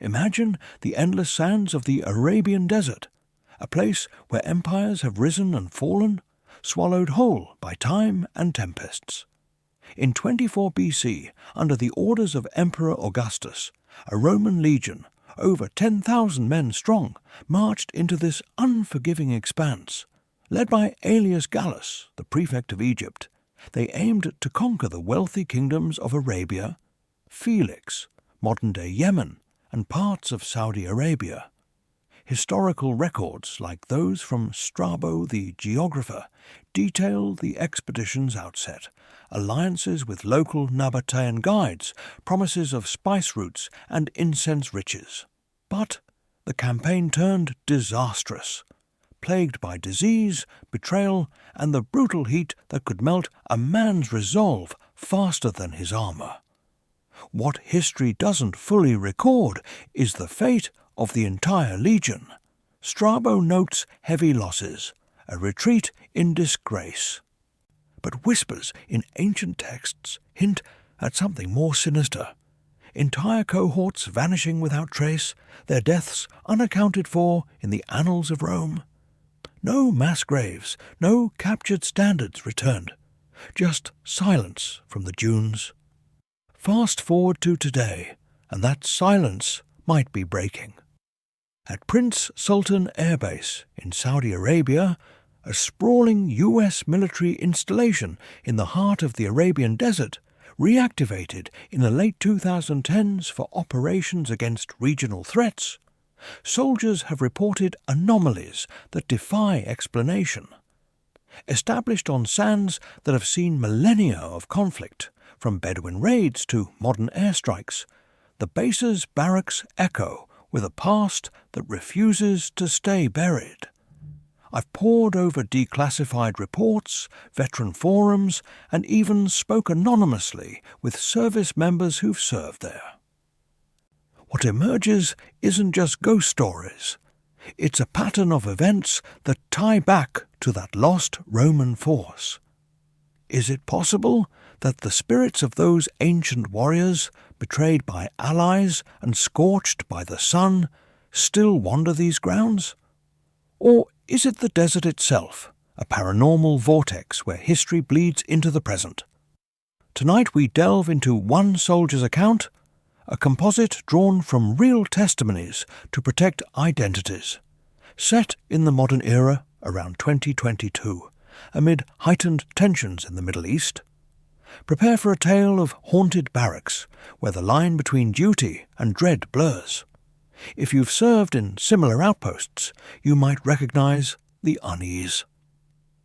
Imagine the endless sands of the Arabian Desert, a place where empires have risen and fallen, swallowed whole by time and tempests. In 24 BC, under the orders of Emperor Augustus, a Roman legion, over 10,000 men strong, marched into this unforgiving expanse. Led by Aelius Gallus, the prefect of Egypt, they aimed to conquer the wealthy kingdoms of Arabia, Felix, modern-day Yemen, and parts of Saudi Arabia. Historical records like those from Strabo the geographer detail the expedition's outset, alliances with local Nabatean guides, promises of spice routes and incense riches. But the campaign turned disastrous, plagued by disease, betrayal, and the brutal heat that could melt a man's resolve faster than his armour. What history doesn't fully record is the fate of the entire legion. Strabo notes heavy losses, a retreat in disgrace. But whispers in ancient texts hint at something more sinister. Entire cohorts vanishing without trace, their deaths unaccounted for in the annals of Rome. No mass graves, no captured standards returned, just silence from the dunes. Fast forward to today, and that silence might be breaking. At Prince Sultan Air Base in Saudi Arabia, a sprawling US military installation in the heart of the Arabian Desert, reactivated in the late 2010s for operations against regional threats, soldiers have reported anomalies that defy explanation. Established on sands that have seen millennia of conflict, from Bedouin raids to modern airstrikes, the base's barracks echo with a past that refuses to stay buried. I've pored over declassified reports, veteran forums, and even spoke anonymously with service members who've served there. What emerges isn't just ghost stories. It's a pattern of events that tie back to that lost Roman force. Is it possible that the spirits of those ancient warriors, betrayed by allies and scorched by the sun, still wander these grounds? Or is it the desert itself, a paranormal vortex where history bleeds into the present? Tonight we delve into one soldier's account, a composite drawn from real testimonies to protect identities, set in the modern era around 2022, amid heightened tensions in the Middle East. Prepare for a tale of haunted barracks, where the line between duty and dread blurs. If you've served in similar outposts, you might recognize the unease.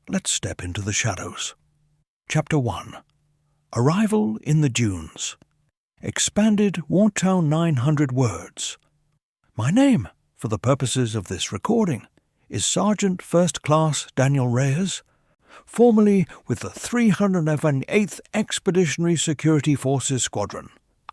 Let's step into the shadows. Chapter 1. Arrival in the Dunes. Expanded Wartown 900 words. My name, for the purposes of this recording, is Sergeant First Class Daniel Reyes, formerly with the 308th Expeditionary Security Forces Squadron.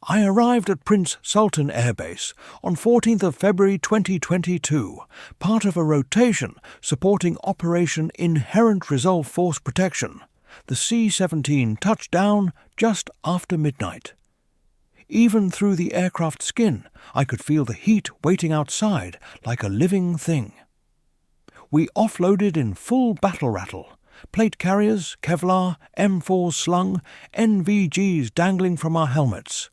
I arrived at Prince Sultan Air Base on 14th of February 2022, part of a rotation supporting Operation Inherent Resolve Force Protection. The C-17 touched down just after midnight. Even through the aircraft skin, I could feel the heat waiting outside like a living thing. We offloaded in full battle rattle, plate carriers, Kevlar, M4s slung, NVGs dangling from our helmets.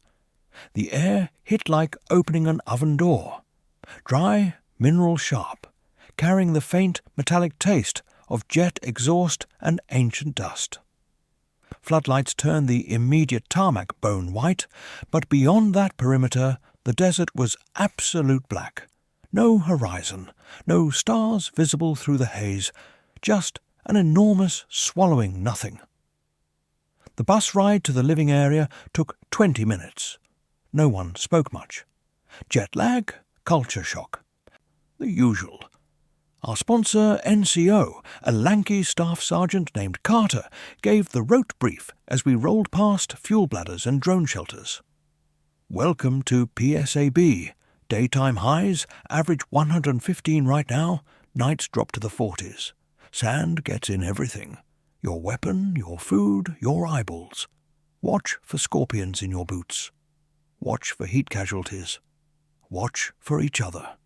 The air hit like opening an oven door, dry, mineral sharp, carrying the faint metallic taste of jet exhaust and ancient dust. Floodlights turned the immediate tarmac bone white, but beyond that perimeter the desert was absolute black. No horizon, no stars visible through the haze, just an enormous swallowing nothing. The bus ride to the living area took 20 minutes. No one spoke much. Jet lag, culture shock. The usual. Our sponsor, NCO, a lanky staff sergeant named Carter, gave the rote brief as we rolled past fuel bladders and drone shelters. Welcome to PSAB. Daytime highs average 115 right now, nights drop to the 40s. Sand gets in everything. Your weapon, your food, your eyeballs. Watch for scorpions in your boots. Watch for heat casualties. watch for each other.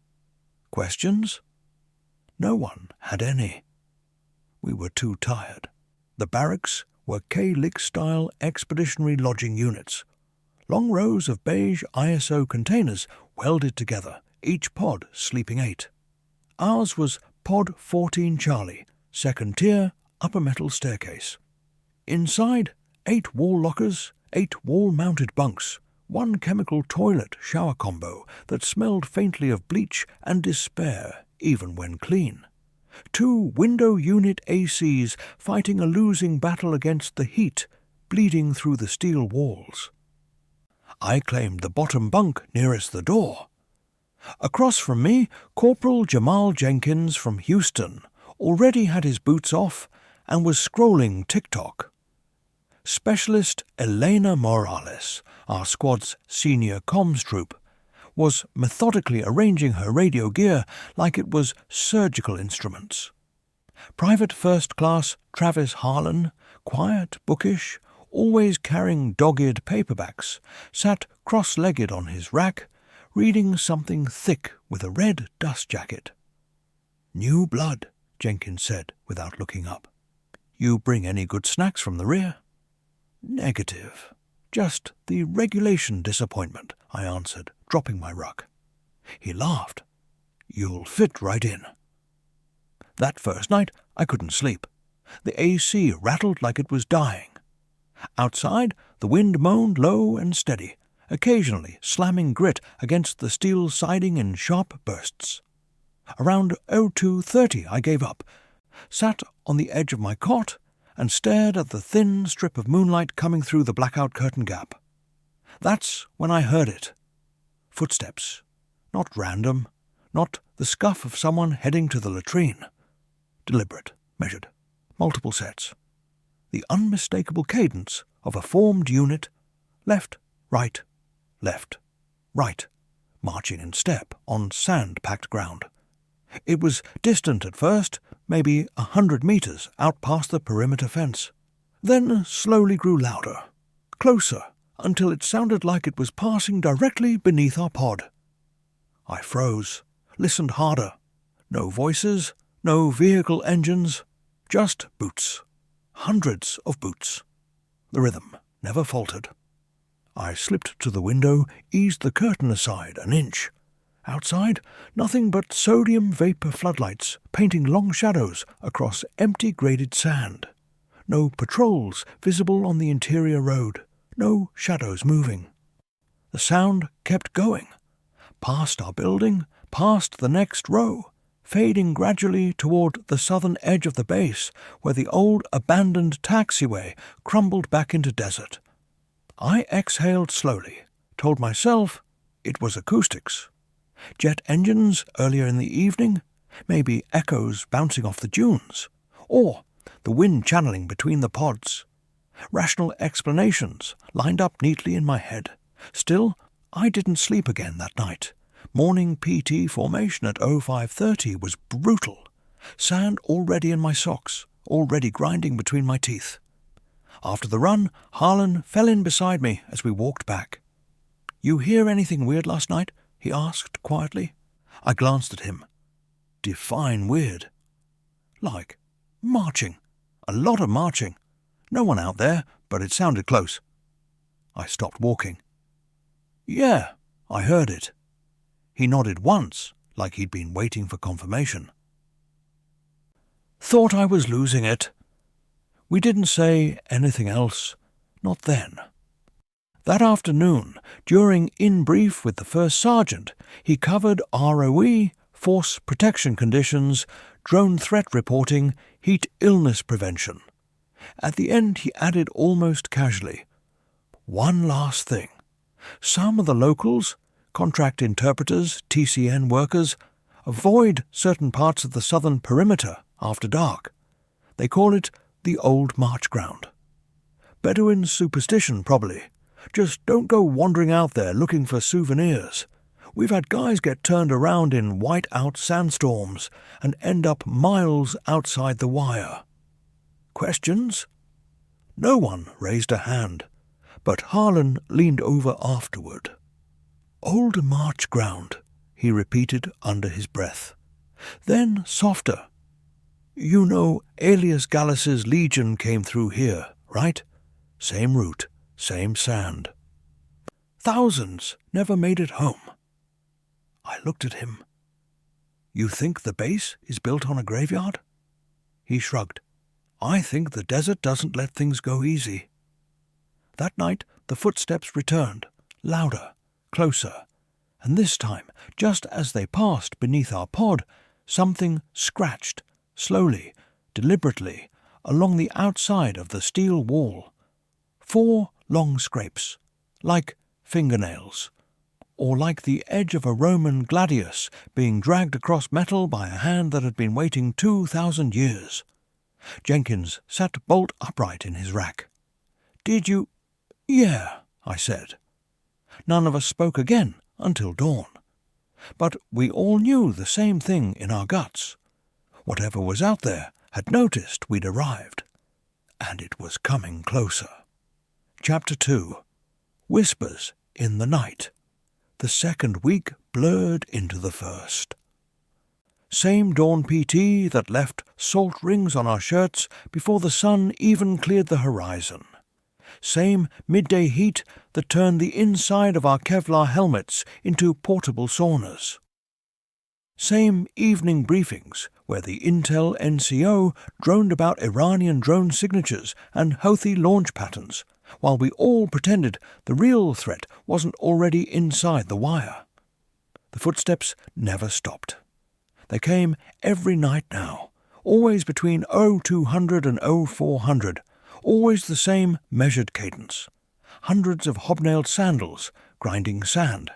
Questions? No one had any. We were too tired. The barracks were K-Lig-style expeditionary lodging units. Long rows of beige ISO containers welded together, each pod sleeping 8. Ours was Pod 14 Charlie, second tier, upper metal staircase. Inside, 8 wall lockers, 8 wall-mounted bunks, 1 chemical toilet shower combo that smelled faintly of bleach and despair even when clean. 2 window unit ACs fighting a losing battle against the heat, bleeding through the steel walls. I claimed the bottom bunk nearest the door. Across from me, Corporal Jamal Jenkins from Houston already had his boots off and was scrolling TikTok. Specialist Elena Morales, our squad's senior comms troop, was methodically arranging her radio gear like it was surgical instruments. Private First Class Travis Harlan, quiet, bookish, always carrying dog-eared paperbacks, sat cross-legged on his rack, reading something thick with a red dust jacket. "New blood," Jenkins said without looking up. "You bring any good snacks from the rear?" "Negative. Just the regulation disappointment," I answered, dropping my ruck. He laughed. "You'll fit right in." That first night I couldn't sleep. The AC rattled like it was dying. Outside, the wind moaned low and steady, occasionally slamming grit against the steel siding in sharp bursts. Around 02:30 I gave up, sat on the edge of my cot, and stared at the thin strip of moonlight coming through the blackout curtain gap. That's when I heard it. Footsteps. Not random, not the scuff of someone heading to the latrine. Deliberate, measured, multiple sets. The unmistakable cadence of a formed unit, left, right, marching in step on sand-packed ground. It was distant at first, maybe 100 meters out past the perimeter fence, then slowly grew louder, closer, until it sounded like it was passing directly beneath our pod. I froze, listened harder. No voices, no vehicle engines, just boots. Hundreds of boots. The rhythm never faltered. I slipped to the window, eased the curtain aside an inch. Outside, nothing but sodium vapor floodlights painting long shadows across empty graded sand. No patrols visible on the interior road, no shadows moving. The sound kept going, past our building, past the next row, fading gradually toward the southern edge of the base where the old abandoned taxiway crumbled back into desert. I exhaled slowly, told myself it was acoustics. Jet engines earlier in the evening, maybe echoes bouncing off the dunes, or the wind channeling between the pods. Rational explanations lined up neatly in my head. Still, I didn't sleep again that night. Morning PT formation at 05:30 was brutal. Sand already in my socks, already grinding between my teeth. After the run, Harlan fell in beside me as we walked back. "You hear anything weird last night?" he asked quietly. I glanced at him. Define weird. Like marching. A lot of marching. No one out there, but it sounded close. I stopped walking. "Yeah, I heard it." He nodded once, like he'd been waiting for confirmation. Thought I was losing it. We didn't say anything else. Not then. That afternoon, during in-brief with the first sergeant, he covered ROE, force protection conditions, drone threat reporting, heat illness prevention. At the end he added almost casually, "One last thing. Some of the locals, contract interpreters, TCN workers, avoid certain parts of the southern perimeter after dark. They call it the old march ground. Bedouin superstition, probably. Just don't go wandering out there looking for souvenirs. We've had guys get turned around in white-out sandstorms and end up miles outside the wire." Questions? No one raised a hand, but Harlan leaned over afterward. "Old march ground," he repeated under his breath. Then softer. "You know Aelius Gallus's legion came through here, right? Same route, same sand. Thousands never made it home." I looked at him. "You think the base is built on a graveyard?" He shrugged. "I think the desert doesn't let things go easy." That night the footsteps returned, louder, closer, and this time, just as they passed beneath our pod, something scratched, slowly, deliberately, along the outside of the steel wall. 4 long scrapes, like fingernails, or like the edge of a Roman gladius being dragged across metal by a hand that had been waiting 2,000 years. Jenkins sat bolt upright in his rack. "Did you—" "Yeah," I said. None of us spoke again until dawn. But we all knew the same thing in our guts. Whatever was out there had noticed we'd arrived, and it was coming closer. Chapter 2. Whispers in the Night. The second week blurred into the first. Same dawn PT that left salt rings on our shirts before the sun even cleared the horizon. Same midday heat that turned the inside of our Kevlar helmets into portable saunas. Same evening briefings where the Intel NCO droned about Iranian drone signatures and Houthi launch patterns, while we all pretended the real threat wasn't already inside the wire. The footsteps never stopped. They came every night now, always between 0200 and 0400, always the same measured cadence. Hundreds of hobnailed sandals grinding sand,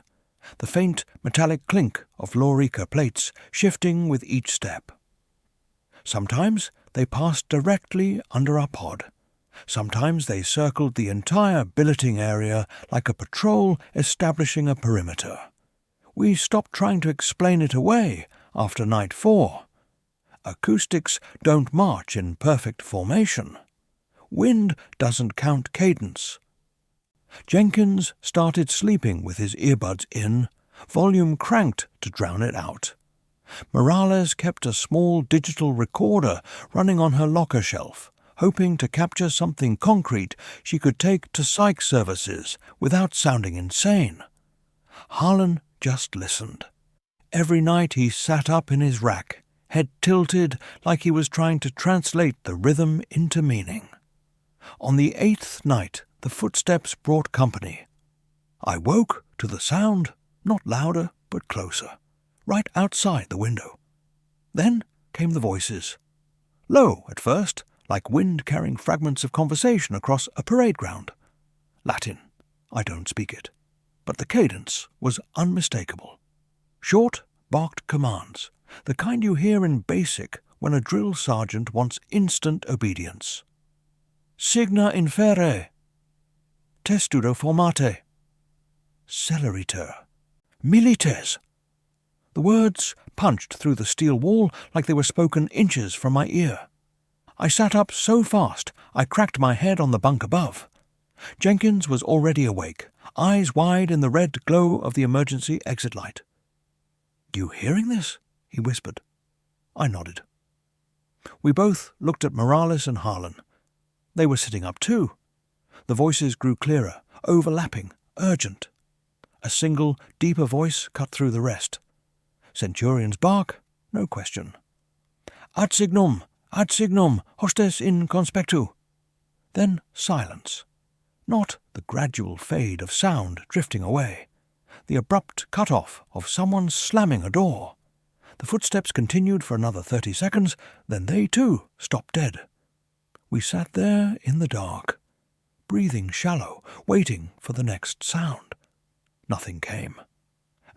the faint metallic clink of Lorica plates shifting with each step. Sometimes they passed directly under our pod. Sometimes they circled the entire billeting area like a patrol establishing a perimeter. We stopped trying to explain it away after night 4. Acoustics don't march in perfect formation. Wind doesn't count cadence. Jenkins started sleeping with his earbuds in, volume cranked to drown it out. Morales kept a small digital recorder running on her locker shelf, hoping to capture something concrete she could take to psych services without sounding insane. Harlan just listened. Every night he sat up in his rack, head tilted like he was trying to translate the rhythm into meaning. On the 8th night, the footsteps brought company. I woke to the sound, not louder but closer, right outside the window. Then came the voices. Low at first, like wind carrying fragments of conversation across a parade ground. Latin. I don't speak it. But the cadence was unmistakable. Short, barked commands, the kind you hear in basic when a drill sergeant wants instant obedience. Signa infere. Testudo formate. Celeriter. Milites. The words punched through the steel wall like they were spoken inches from my ear. I sat up so fast I cracked my head on the bunk above. Jenkins was already awake, eyes wide in the red glow of the emergency exit light. "You hearing this?" he whispered. I nodded. We both looked at Morales and Harlan. They were sitting up too. The voices grew clearer, overlapping, urgent. A single, deeper voice cut through the rest. Centurion's bark? No question. Ad signum, hostes in conspectu. Then silence. Not the gradual fade of sound drifting away. The abrupt cut-off of someone slamming a door. The footsteps continued for another 30 seconds, then they too stopped dead. We sat there in the dark, breathing shallow, waiting for the next sound. Nothing came.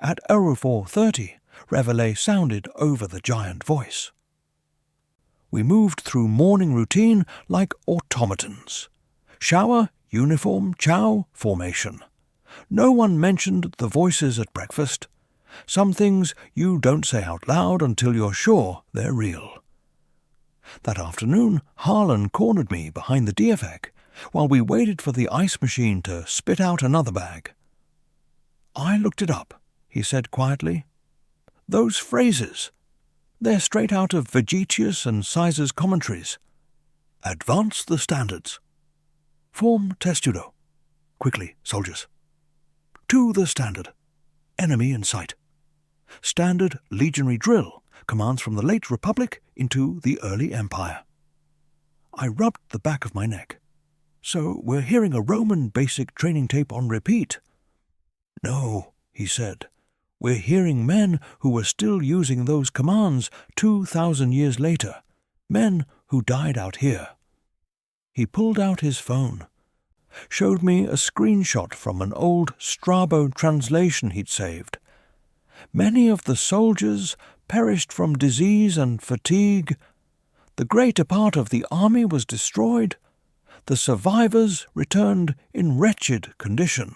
At 04:30, Reveille sounded over the giant voice. We moved through morning routine like automatons. Shower, uniform, chow, formation. No one mentioned the voices at breakfast. Some things you don't say out loud until you're sure they're real. That afternoon, Harlan cornered me behind the DFAC while we waited for the ice machine to spit out another bag. I looked it up, he said quietly. Those phrases, they're straight out of Vegetius and Caesar's commentaries. Advance the standards. Form testudo. Quickly, soldiers. To the standard. Enemy in sight. Standard legionary drill, commands from the late Republic into the early Empire. I rubbed the back of my neck. So we're hearing a Roman basic training tape on repeat. No, he said. We're hearing men who were still using those commands 2,000 years later, men who died out here. He pulled out his phone, showed me a screenshot from an old Strabo translation he'd saved. Many of the soldiers perished from disease and fatigue. The greater part of the army was destroyed. The survivors returned in wretched condition.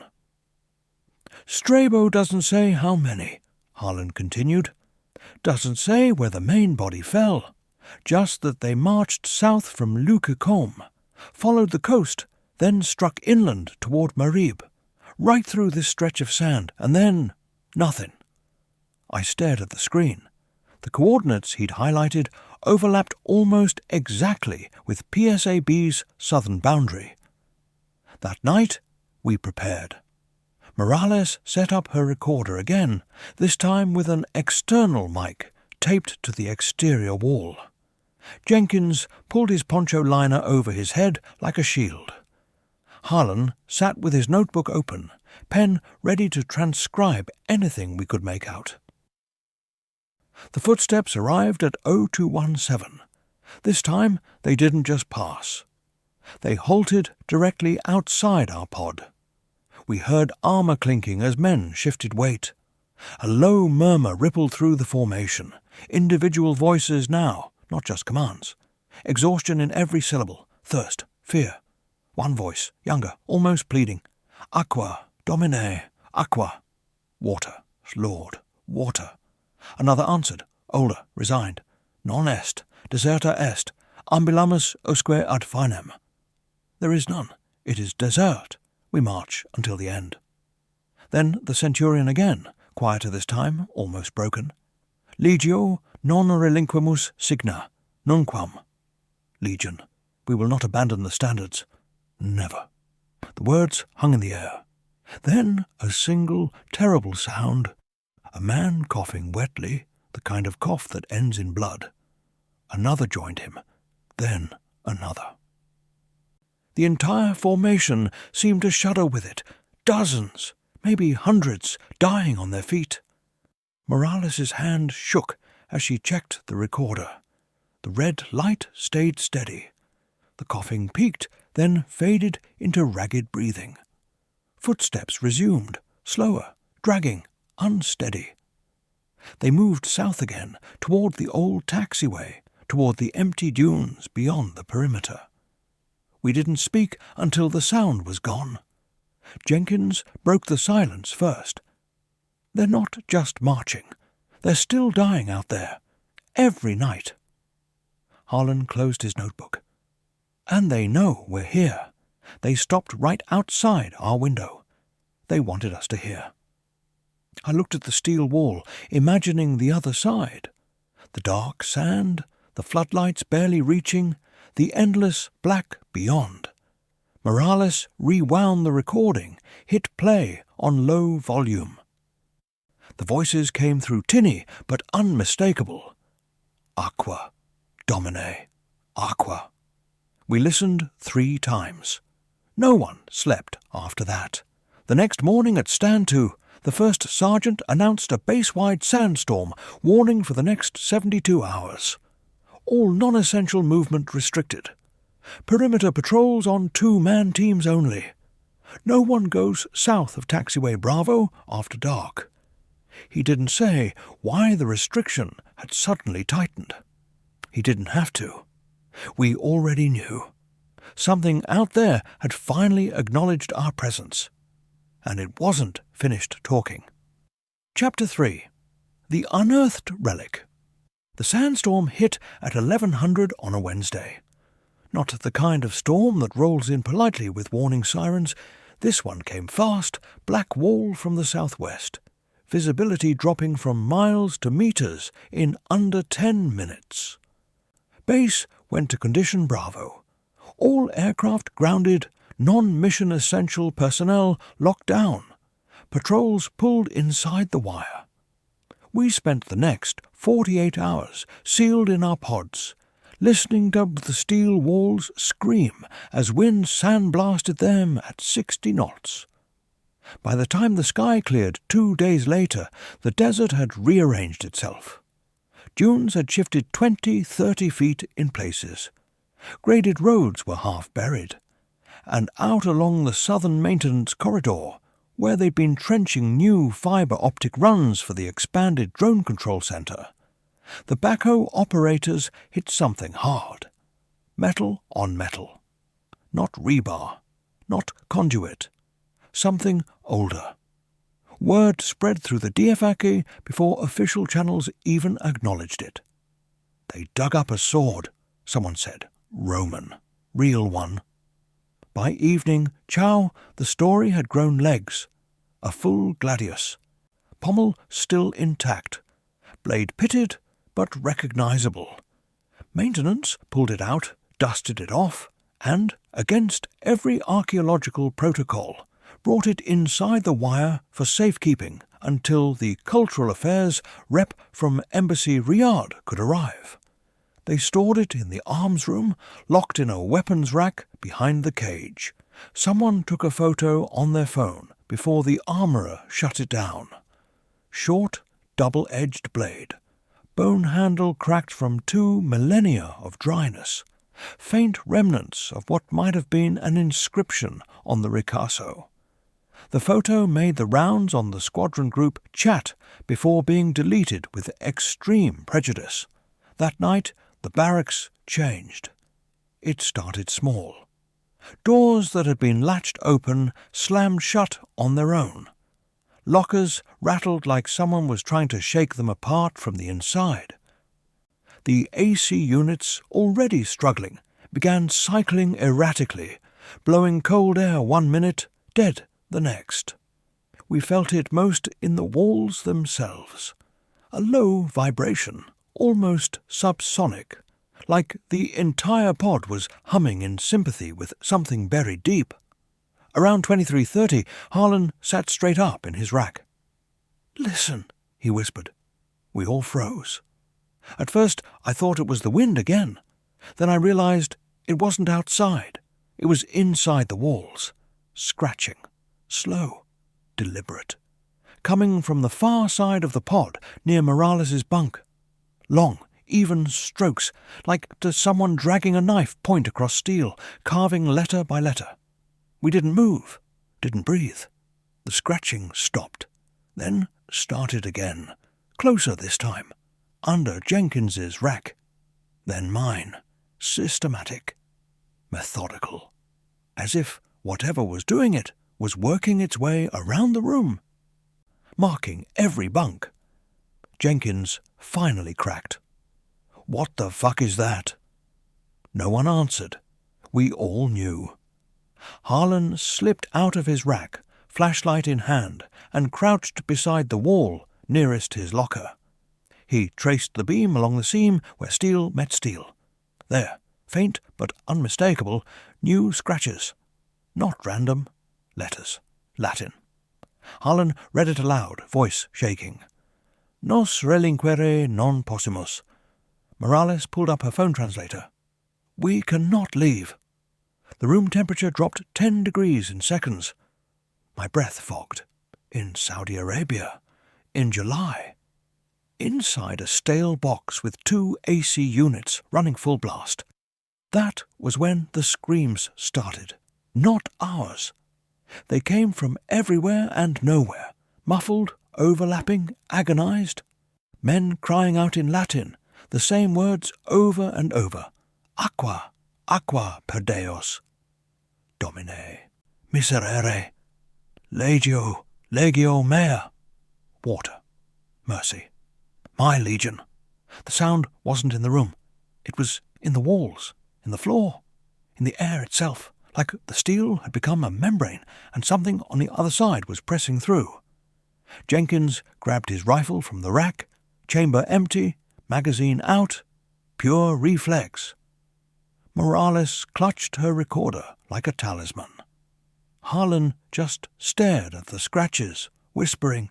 Strabo doesn't say how many, Harlan continued. Doesn't say where the main body fell, just that they marched south from Leucacombe, followed the coast, then struck inland toward Marib, right through this stretch of sand, and then nothing. I stared at the screen. The coordinates he'd highlighted overlapped almost exactly with PSAB's southern boundary. That night, we prepared. Morales set up her recorder again, this time with an external mic taped to the exterior wall. Jenkins pulled his poncho liner over his head like a shield. Harlan sat with his notebook open, pen ready to transcribe anything we could make out. The footsteps arrived at 0217. This time they didn't just pass. They halted directly outside our pod. We heard armor clinking as men shifted weight. A low murmur rippled through the formation. Individual voices now, not just commands. Exhaustion in every syllable. Thirst. Fear. One voice, younger, almost pleading. Aqua, domine, aqua. Water, Lord, water. Another answered, older, resigned. Non est, deserta est, ambilamus usque ad finem. There is none. It is desert. We march until the end. Then the centurion again, quieter this time, almost broken. Legio non relinquimus signa, nunquam. Legion, we will not abandon the standards. Never. The words hung in the air. Then a single, terrible sound. A man coughing wetly, the kind of cough that ends in blood. Another joined him. Then another. The entire formation seemed to shudder with it. Dozens, maybe hundreds, dying on their feet. Morales's hand shook as she checked the recorder. The red light stayed steady. The coughing peaked, then faded into ragged breathing. Footsteps resumed, slower, dragging, unsteady. They moved south again, toward the old taxiway, toward the empty dunes beyond the perimeter. We didn't speak until the sound was gone. Jenkins broke the silence first. They're not just marching. They're still dying out there. Every night. Harlan closed his notebook. And they know we're here. They stopped right outside our window. They wanted us to hear. I looked at the steel wall, imagining the other side. The dark sand, the floodlights barely reaching, the endless black beyond. Morales rewound the recording, hit play on low volume. The voices came through tinny but unmistakable. Aqua, domine, aqua. We listened 3 times. No one slept after that. The next morning at Stand 2, the first sergeant announced a base-wide sandstorm, warning for the next 72 hours. All non-essential movement restricted. Perimeter patrols on 2-man teams only. No one goes south of Taxiway Bravo after dark. He didn't say why the restriction had suddenly tightened. He didn't have to. We already knew. Something out there had finally acknowledged our presence. And it wasn't finished talking. Chapter 3. The Unearthed Relic. The sandstorm hit at 1100 on a Wednesday. Not the kind of storm that rolls in politely with warning sirens. This one came fast, black wall from the southwest, visibility dropping from miles to meters in under 10 minutes. Base went to condition Bravo. All aircraft grounded, non-mission essential personnel locked down. Patrols pulled inside the wire. We spent the next 48 hours sealed in our pods, listening to the steel walls scream as wind sandblasted them at 60 knots. By the time the sky cleared 2 days later, the desert had rearranged itself. Dunes had shifted 20-30 feet in places. Graded roads were half buried. And out along the southern maintenance corridor, where they'd been trenching new fibre-optic runs for the expanded drone control centre, the backhoe operators hit something hard. Metal on metal. Not rebar, not conduit. Something older. Word spread through the DFAC before official channels even acknowledged it. They dug up a sword, someone said. Roman. Real one. By evening, Chow, the story had grown legs. A full gladius. Pommel still intact. Blade pitted, but recognizable. Maintenance pulled it out, dusted it off, and, against every archaeological protocol, brought it inside the wire for safekeeping until the cultural affairs rep from Embassy Riyadh could arrive. They stored it in the arms room, locked in a weapons rack behind the cage. Someone took a photo on their phone before the armourer shut it down. Short, double-edged blade. Bone handle cracked from 2 millennia of dryness. Faint remnants of what might have been an inscription on the ricasso. The photo made the rounds on the squadron group chat before being deleted with extreme prejudice. That night, the barracks changed. It started small. Doors that had been latched open slammed shut on their own. Lockers rattled like someone was trying to shake them apart from the inside. The AC units, already struggling, began cycling erratically, blowing cold air 1 minute, dead the next. We felt it most in the walls themselves. A low vibration, almost subsonic, like the entire pod was humming in sympathy with something buried deep. Around 23:30, Harlan sat straight up in his rack. "Listen," he whispered. We all froze. At first I thought it was the wind again. Then I realized it wasn't outside. It was inside the walls. Scratching. Slow. Deliberate. Coming from the far side of the pod near Morales' bunk. Long, even strokes, like to someone dragging a knife point across steel, carving letter by letter. We didn't move, didn't breathe. The scratching stopped, then started again, closer this time, under Jenkins's rack. Then mine, systematic, methodical, as if whatever was doing it was working its way around the room, marking every bunk. Jenkins finally cracked. "What the fuck is that?" No one answered. We all knew. Harlan slipped out of his rack, flashlight in hand, and crouched beside the wall nearest his locker. He traced the beam along the seam where steel met steel. There, faint but unmistakable, new scratches. Not random. Letters. Latin. Harlan read it aloud, voice shaking. "Nos relinquere non possumus." Morales pulled up her phone translator. "We cannot leave." The room temperature dropped 10 degrees in seconds. My breath fogged. In Saudi Arabia. In July. Inside a stale box with 2 AC units running full blast. That was when the screams started. Not ours. They came from everywhere and nowhere. Muffled, overlapping, agonized. Men crying out in Latin, the same words over and over. "Aqua, aqua per Deos. Domine, miserere. Legio, legio mea." Water. Mercy. My legion. The sound wasn't in the room. It was in the walls, in the floor, in the air itself, like the steel had become a membrane and something on the other side was pressing through. Jenkins grabbed his rifle from the rack, chamber empty, magazine out, pure reflex. Morales clutched her recorder like a talisman. Harlan just stared at the scratches, whispering,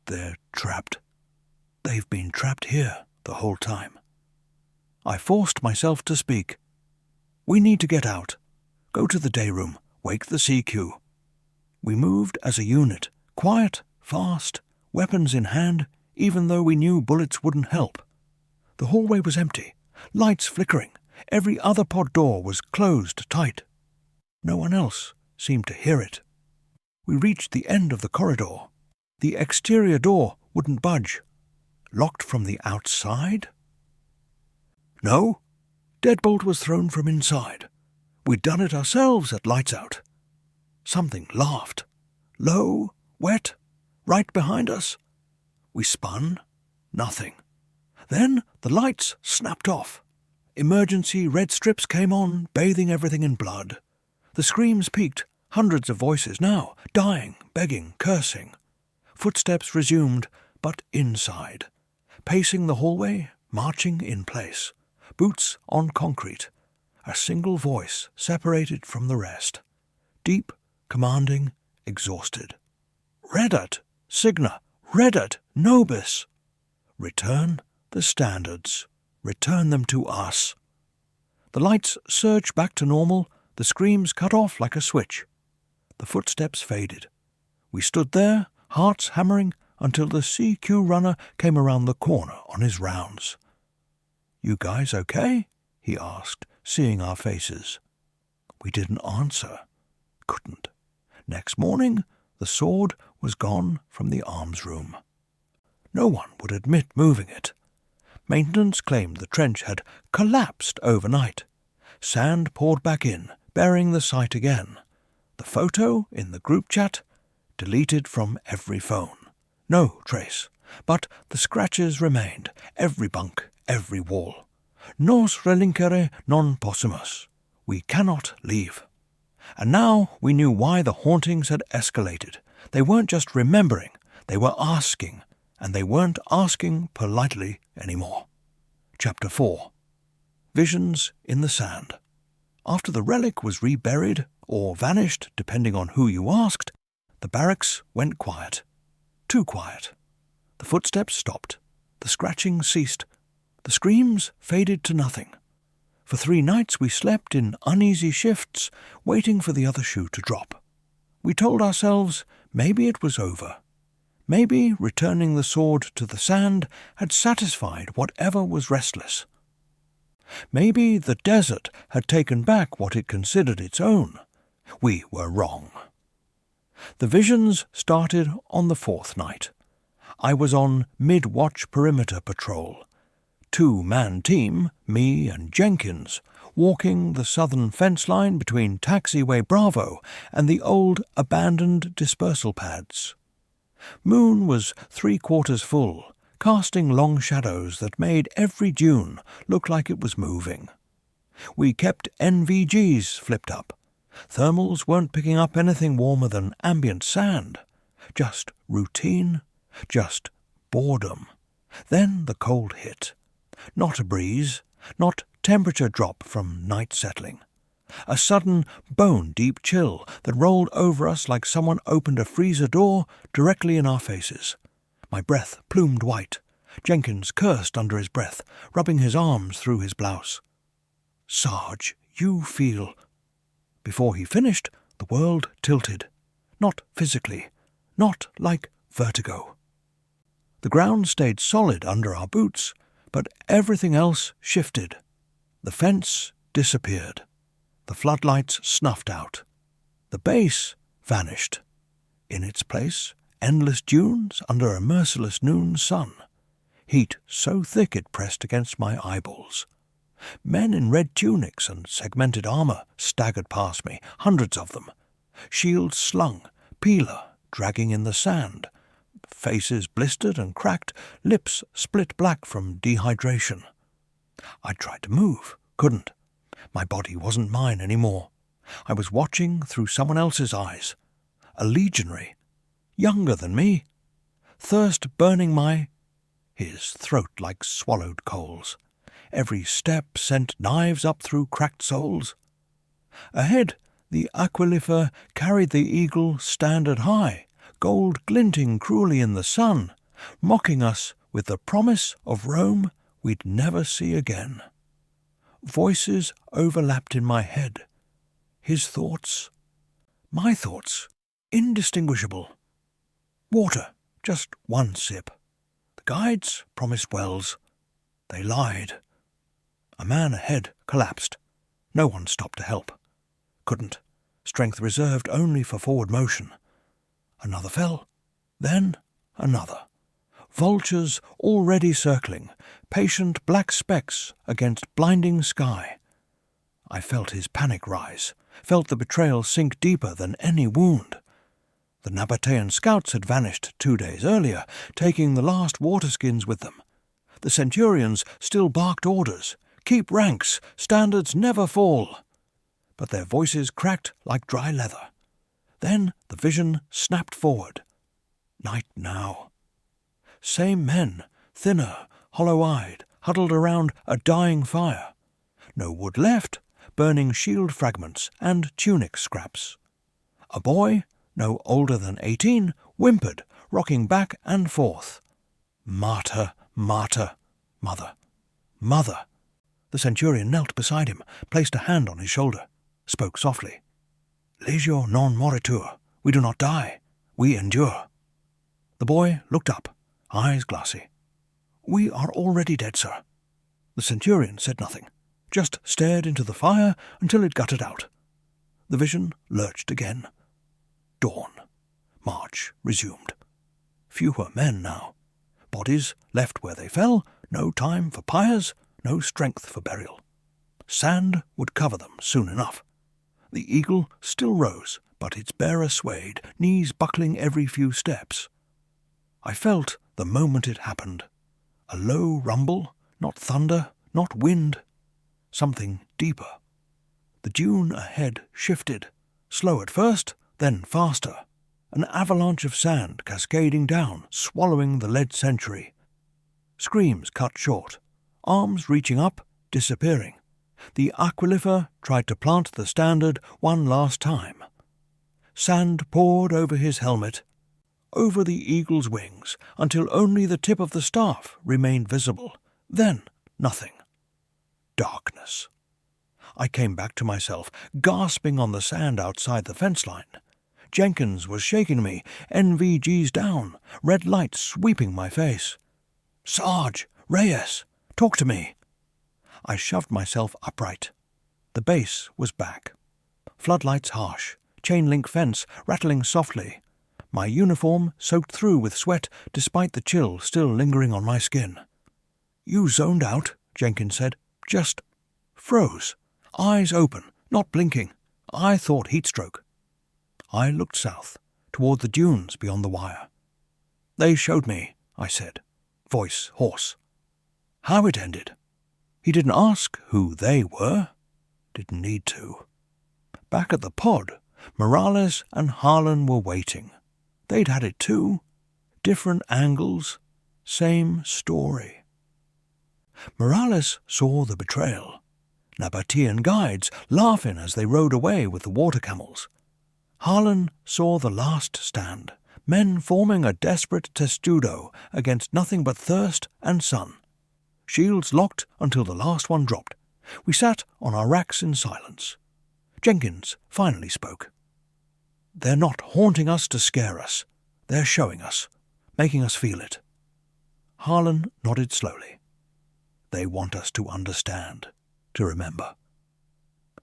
"They're trapped. They've been trapped here the whole time." I forced myself to speak. "We need to get out. Go to the day room. Wake the CQ." We moved as a unit, quiet, fast, weapons in hand, even though we knew bullets wouldn't help. The hallway was empty, lights flickering. Every other pod door was closed tight. No one else seemed to hear it. We reached the end of the corridor. The exterior door wouldn't budge. Locked from the outside? No. Deadbolt was thrown from inside. We'd done it ourselves at lights out. Something laughed. Low, wet, right behind us. We spun. Nothing. Then the lights snapped off. Emergency red strips came on, bathing everything in blood. The screams peaked, hundreds of voices now, dying, begging, cursing. Footsteps resumed, but inside. Pacing the hallway, marching in place. Boots on concrete. A single voice separated from the rest. Deep, commanding, exhausted. Redat, Signa, Redat, Nobis. Return the standards. Return them to us. The lights surged back to normal, the screams cut off like a switch. The footsteps faded. We stood there, hearts hammering, until the CQ runner came around the corner on his rounds. "You guys okay?" he asked, seeing our faces. We didn't answer. Couldn't. Next morning, the sword was gone from the arms room. No one would admit moving it. Maintenance claimed the trench had collapsed overnight. Sand poured back in, burying the site again. The photo in the group chat, deleted from every phone. No trace, but the scratches remained, every bunk, every wall. Nos relincere non possumus. We cannot leave. And now we knew why the hauntings had escalated. They weren't just remembering, they were asking, and they weren't asking politely anymore. Chapter 4. Visions in the Sand. After the relic was reburied, or vanished depending on who you asked, the barracks went quiet. Too quiet. The footsteps stopped. The scratching ceased. The screams faded to nothing. For 3 nights we slept in uneasy shifts, waiting for the other shoe to drop. We told ourselves maybe it was over. Maybe returning the sword to the sand had satisfied whatever was restless. Maybe the desert had taken back what it considered its own. We were wrong. The visions started on the 4th night. I was on mid-watch perimeter patrol. 2-man team, me and Jenkins, walking the southern fence line between Taxiway Bravo and the old abandoned dispersal pads. Moon was 3/4 full, casting long shadows that made every dune look like it was moving. We kept NVGs flipped up. Thermals weren't picking up anything warmer than ambient sand. Just routine, just boredom. Then the cold hit. Not a breeze, not temperature drop from night settling. A sudden, bone-deep chill that rolled over us like someone opened a freezer door directly in our faces. My breath plumed white. Jenkins cursed under his breath, rubbing his arms through his blouse. "Sarge, you feel—" Before he finished, the world tilted. Not physically, not like vertigo. The ground stayed solid under our boots, but everything else shifted. The fence disappeared. The floodlights snuffed out. The base vanished. In its place, endless dunes under a merciless noon sun. Heat so thick it pressed against my eyeballs. Men in red tunics and segmented armor staggered past me, hundreds of them. Shields slung, peeler dragging in the sand. Faces blistered and cracked, lips split black from dehydration. I tried to move, couldn't. My body wasn't mine anymore. I was watching through someone else's eyes. A legionary, younger than me, thirst burning his throat like swallowed coals. Every step sent knives up through cracked soles. Ahead, the aquilifer carried the eagle standard high, gold glinting cruelly in the sun, mocking us with the promise of Rome we'd never see again. Voices overlapped in my head. His thoughts, my thoughts, indistinguishable. Water, just one sip. The guides promised wells. They lied. A man ahead collapsed. No one stopped to help. Couldn't. Strength reserved only for forward motion. Another fell. Then another. Vultures already circling, patient black specks against blinding sky. I felt his panic rise, felt the betrayal sink deeper than any wound. The Nabatean scouts had vanished 2 days earlier, taking the last waterskins with them. The centurions still barked orders. Keep ranks, standards never fall. But their voices cracked like dry leather. Then the vision snapped forward. Night now. Same men, thinner, hollow-eyed, huddled around a dying fire. No wood left, burning shield fragments and tunic scraps. A boy, no older than 18, whimpered, rocking back and forth. Martyr, martyr, mother, mother. The centurion knelt beside him, placed a hand on his shoulder, spoke softly. Legio non moritur. We do not die. We endure. The boy looked up, eyes glassy. We are already dead, sir. The centurion said nothing, just stared into the fire until it guttered out. The vision lurched again. Dawn. March resumed. Fewer men now. Bodies left where they fell, no time for pyres, no strength for burial. Sand would cover them soon enough. The eagle still rose, but its bearer swayed, knees buckling every few steps. I felt the moment it happened. A low rumble, not thunder, not wind. Something deeper. The dune ahead shifted, slow at first, then faster. An avalanche of sand cascading down, swallowing the lead sentry. Screams cut short, arms reaching up, disappearing. The aquilifer tried to plant the standard one last time. Sand poured over his helmet, over the eagle's wings, until only the tip of the staff remained visible. Then nothing. Darkness. I came back to myself, gasping on the sand outside the fence line. Jenkins was shaking me, NVGs down, red light sweeping my face. Sarge, Reyes, talk to me. I shoved myself upright. The base was back. Floodlights harsh, chain-link fence rattling softly. My uniform soaked through with sweat despite the chill still lingering on my skin. You zoned out, Jenkins said. Just froze. Eyes open, not blinking. I thought heatstroke. I looked south, toward the dunes beyond the wire. They showed me, I said, voice hoarse. How it ended. He didn't ask who they were. Didn't need to. Back at the pod, Morales and Harlan were waiting. They'd had it too. Different angles, same story. Morales saw the betrayal. Nabatean guides laughing as they rode away with the water camels. Harlan saw the last stand, men forming a desperate testudo against nothing but thirst and sun. Shields locked until the last one dropped. We sat on our racks in silence. Jenkins finally spoke. They're not haunting us to scare us. They're showing us, making us feel it. Harlan nodded slowly. They want us to understand, to remember.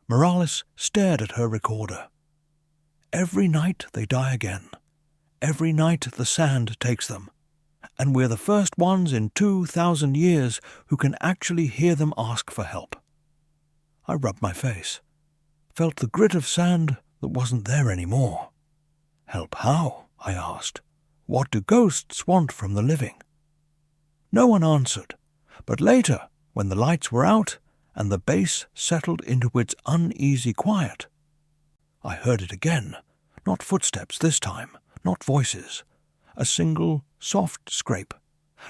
Morales stared at her recorder. Every night they die again. Every night the sand takes them. And we're the first ones in 2,000 years who can actually hear them ask for help. I rubbed my face. Felt the grit of sand that wasn't there anymore. Help how? I asked. What do ghosts want from the living? No one answered, but later, when the lights were out and the base settled into its uneasy quiet, I heard it again. Not footsteps this time, not voices. A single, soft scrape,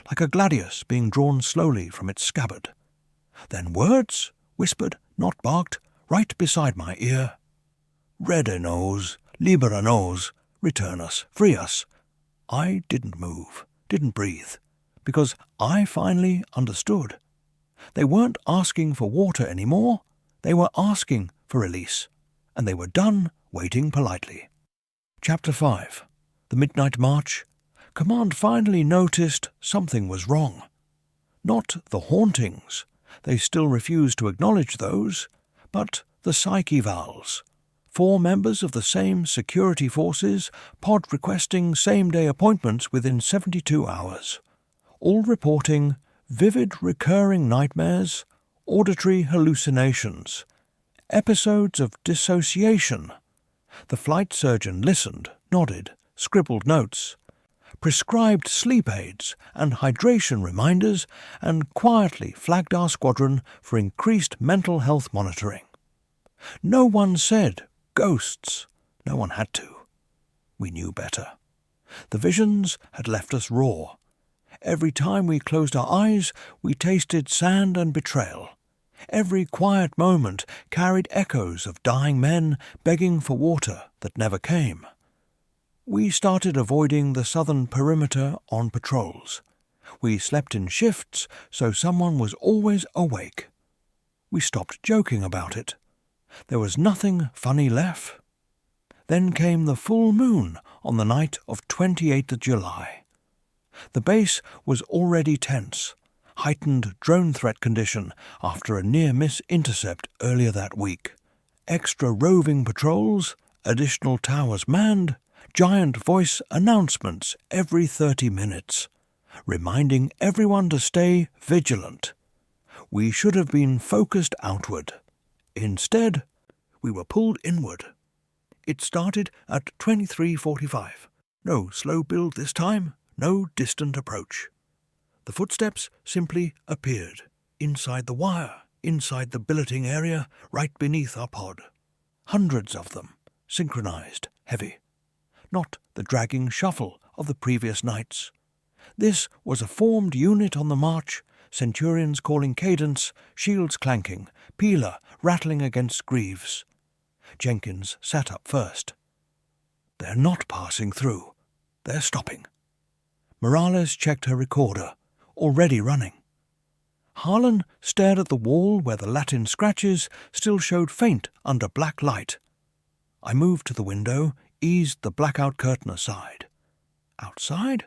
like a gladius being drawn slowly from its scabbard. Then words, whispered, not barked, right beside my ear. "Rede nos, libera nos, return us, free us." I didn't move, didn't breathe, because I finally understood. They weren't asking for water anymore, they were asking for release, and they were done waiting politely. Chapter 5. The Midnight March. Command finally noticed something was wrong. Not the hauntings, they still refused to acknowledge those, but the psych evals. 4 members of the same security forces, pod requesting same-day appointments within 72 hours. All reporting vivid recurring nightmares, auditory hallucinations, episodes of dissociation. The flight surgeon listened, nodded, scribbled notes, prescribed sleep aids and hydration reminders, and quietly flagged our squadron for increased mental health monitoring. No one said ghosts. No one had to. We knew better. The visions had left us raw. Every time we closed our eyes, we tasted sand and betrayal. Every quiet moment carried echoes of dying men begging for water that never came. We started avoiding the southern perimeter on patrols. We slept in shifts, so someone was always awake. We stopped joking about it. There was nothing funny left. Then came the full moon on the night of 28th of July. The base was already tense, heightened drone threat condition after a near-miss intercept earlier that week. Extra roving patrols, additional towers manned, giant voice announcements every 30 minutes, reminding everyone to stay vigilant. We should have been focused outward. Instead, we were pulled inward. It started at 23:45. No slow build this time, no distant approach. The footsteps simply appeared, inside the wire, inside the billeting area, right beneath our pod. Hundreds of them, synchronized, heavy. Not the dragging shuffle of the previous nights. This was a formed unit on the march, centurions calling cadence, shields clanking, peeler rattling against greaves. Jenkins sat up first. They're not passing through. They're stopping. Morales checked her recorder, already running. Harlan stared at the wall where the Latin scratches still showed faint under black light. I moved to the window, eased the blackout curtain aside. Outside?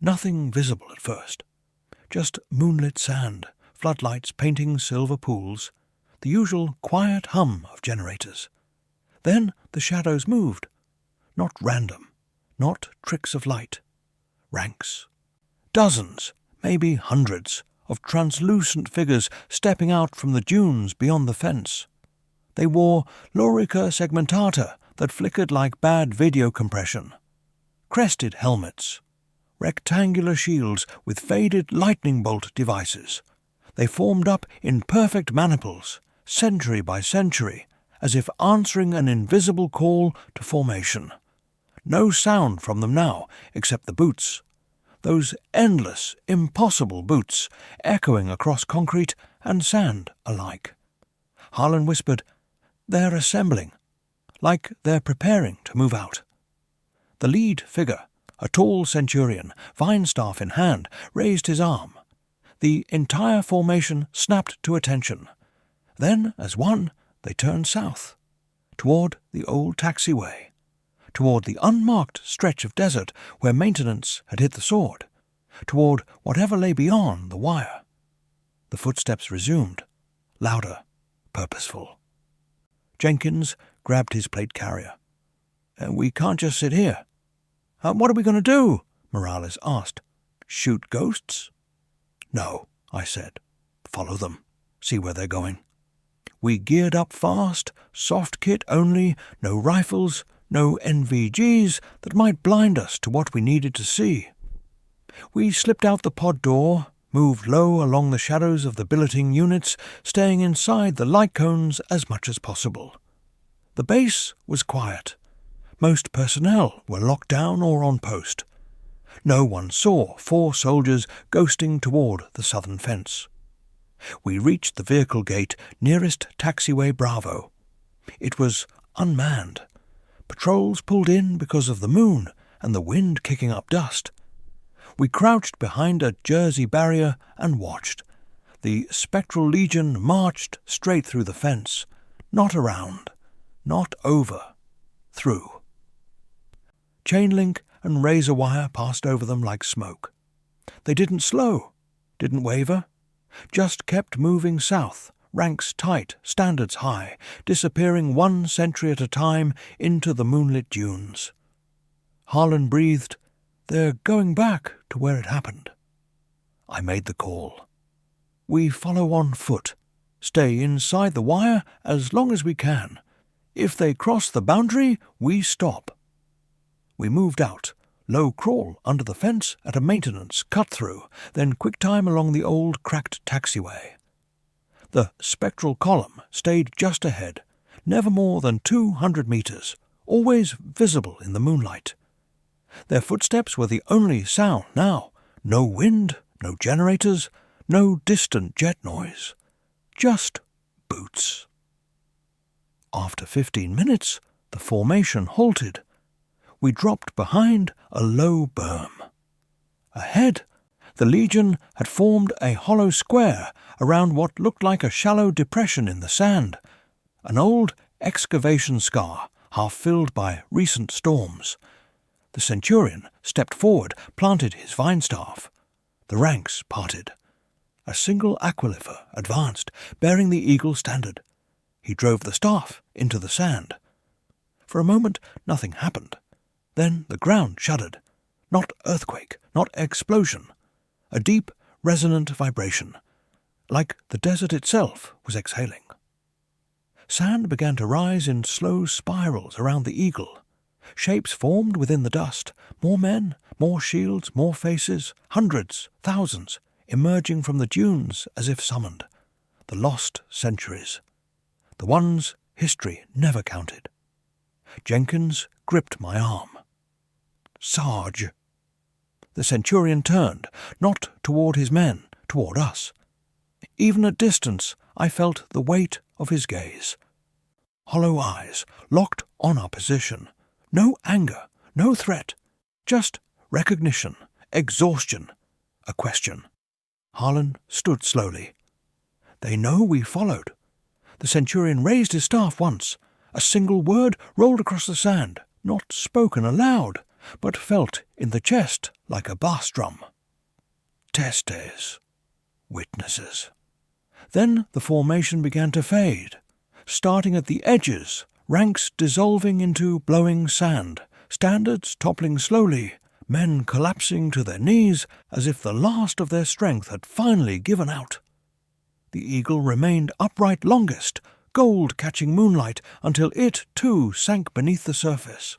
Nothing visible at first. Just moonlit sand, floodlights painting silver pools, the usual quiet hum of generators. Then the shadows moved. Not random, not tricks of light. Ranks. Dozens, maybe hundreds, of translucent figures stepping out from the dunes beyond the fence. They wore lorica segmentata that flickered like bad video compression. Crested helmets. Rectangular shields with faded lightning bolt devices. They formed up in perfect maniples, century by century, as if answering an invisible call to formation. No sound from them now, except the boots. Those endless, impossible boots, echoing across concrete and sand alike. Harlan whispered, "They're assembling, like they're preparing to move out." The lead figure, a tall centurion, vine staff in hand, raised his arm. The entire formation snapped to attention. Then, as one, they turned south, toward the old taxiway, toward the unmarked stretch of desert where maintenance had hit the sword, toward whatever lay beyond the wire. The footsteps resumed, louder, purposeful. Jenkins grabbed his plate carrier. "We can't just sit here." "What are we going to do?" Morales asked. "Shoot ghosts?" "No," I said. "Follow them. See where they're going." We geared up fast, soft kit only, no rifles, no NVGs that might blind us to what we needed to see. We slipped out the pod door, moved low along the shadows of the billeting units, staying inside the light cones as much as possible. The base was quiet. Most personnel were locked down or on post. No one saw 4 soldiers ghosting toward the southern fence. We reached the vehicle gate nearest taxiway Bravo. It was unmanned. Patrols pulled in because of the moon and the wind kicking up dust. We crouched behind a Jersey barrier and watched. The spectral legion marched straight through the fence, not around, not over, through. Chain link and razor wire passed over them like smoke. They didn't slow, didn't waver, just kept moving south, ranks tight, standards high, disappearing 1 sentry at a time into the moonlit dunes. Harlan breathed, "They're going back to where it happened." I made the call. "We follow on foot. Stay inside the wire as long as we can. If they cross the boundary, we stop." We moved out, low crawl under the fence at a maintenance cut-through, then quick time along the old cracked taxiway. The spectral column stayed just ahead, never more than 200 meters, always visible in the moonlight. Their footsteps were the only sound now. No wind, no generators, no distant jet noise. Just boots. After 15 minutes, the formation halted. We dropped behind a low berm. Ahead, the Legion had formed a hollow square around what looked like a shallow depression in the sand, an old excavation scar half filled by recent storms. The centurion stepped forward, planted his vine staff. The ranks parted. A single aquifer advanced, bearing the eagle standard. He drove the staff into the sand. For a moment, nothing happened. Then the ground shuddered. Not earthquake, not explosion. A deep, resonant vibration, like the desert itself was exhaling. Sand began to rise in slow spirals around the eagle. Shapes formed within the dust. More men, more shields, more faces, hundreds, thousands, emerging from the dunes as if summoned. The lost centuries. The ones history never counted. Jenkins gripped my arm. "Sarge." The centurion turned, not toward his men, toward us. Even at distance, I felt the weight of his gaze. Hollow eyes, locked on our position. No anger, no threat, just recognition, exhaustion, a question. Harlan stood slowly. They know we followed. The centurion raised his staff once. A single word rolled across the sand, not spoken aloud, but felt in the chest like a bass drum. Testes. Witnesses. Then the formation began to fade, starting at the edges, ranks dissolving into blowing sand, standards toppling slowly, men collapsing to their knees as if the last of their strength had finally given out. The eagle remained upright longest, gold catching moonlight, until it, too, sank beneath the surface.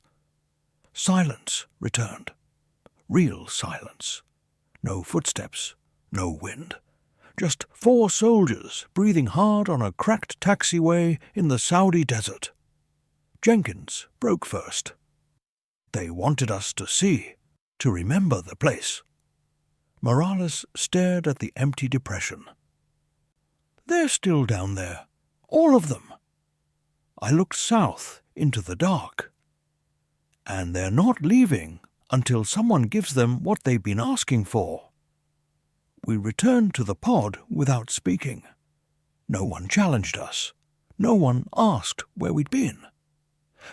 Silence returned. Real silence. No footsteps, no wind. Just 4 soldiers breathing hard on a cracked taxiway in the Saudi desert. Jenkins broke first. They wanted us to see, to remember the place. Morales stared at the empty depression. They're still down there, all of them. I looked south into the dark. And they're not leaving until someone gives them what they've been asking for. We returned to the pod without speaking. No one challenged us. No one asked where we'd been.